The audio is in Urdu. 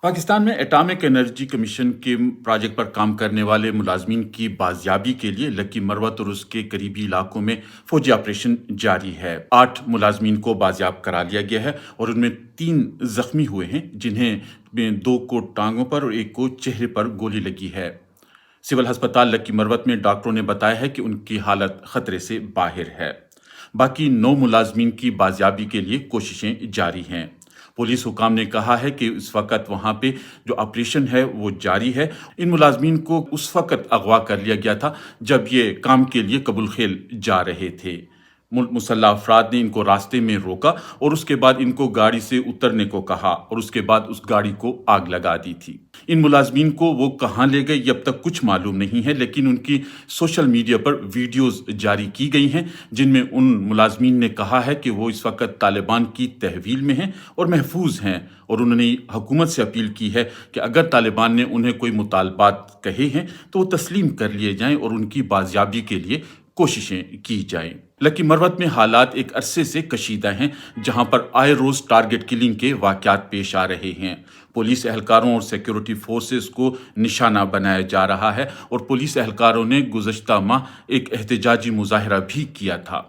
پاکستان میں ایٹامک انرجی کمیشن کے پروجیکٹ پر کام کرنے والے ملازمین کی بازیابی کے لیے لکی مروت اور اس کے قریبی علاقوں میں فوجی آپریشن جاری ہے۔ 8 ملازمین کو بازیاب کرا لیا گیا ہے اور ان میں 3 زخمی ہوئے ہیں، جنہیں 2 کو ٹانگوں پر اور 1 کو چہرے پر گولی لگی ہے۔ سول ہسپتال لکی مروت میں ڈاکٹروں نے بتایا ہے کہ ان کی حالت خطرے سے باہر ہے۔ باقی 9 ملازمین کی بازیابی کے لیے کوششیں جاری ہیں۔ پولیس حکام نے کہا ہے کہ اس وقت وہاں پہ جو آپریشن ہے وہ جاری ہے۔ ان ملازمین کو اس وقت اغوا کر لیا گیا تھا جب یہ کام کے لیے کبل خیل جا رہے تھے۔ مسلح افراد نے ان کو راستے میں روکا اور اس کے بعد ان کو گاڑی سے اترنے کو کہا اور اس کے بعد اس گاڑی کو آگ لگا دی تھی۔ ان ملازمین کو وہ کہاں لے گئے یہ اب تک کچھ معلوم نہیں ہے، لیکن ان کی سوشل میڈیا پر ویڈیوز جاری کی گئی ہیں جن میں ان ملازمین نے کہا ہے کہ وہ اس وقت طالبان کی تحویل میں ہیں اور محفوظ ہیں، اور انہوں نے حکومت سے اپیل کی ہے کہ اگر طالبان نے انہیں کوئی مطالبات کہے ہیں تو وہ تسلیم کر لیے جائیں اور ان کی بازیابی کے لیے کوششیں کی جائیں۔ لکی مروت میں حالات ایک عرصے سے کشیدہ ہیں، جہاں پر آئے روز ٹارگٹ کلنگ کے واقعات پیش آ رہے ہیں۔ پولیس اہلکاروں اور سیکیورٹی فورسز کو نشانہ بنایا جا رہا ہے اور پولیس اہلکاروں نے گزشتہ ماہ ایک احتجاجی مظاہرہ بھی کیا تھا۔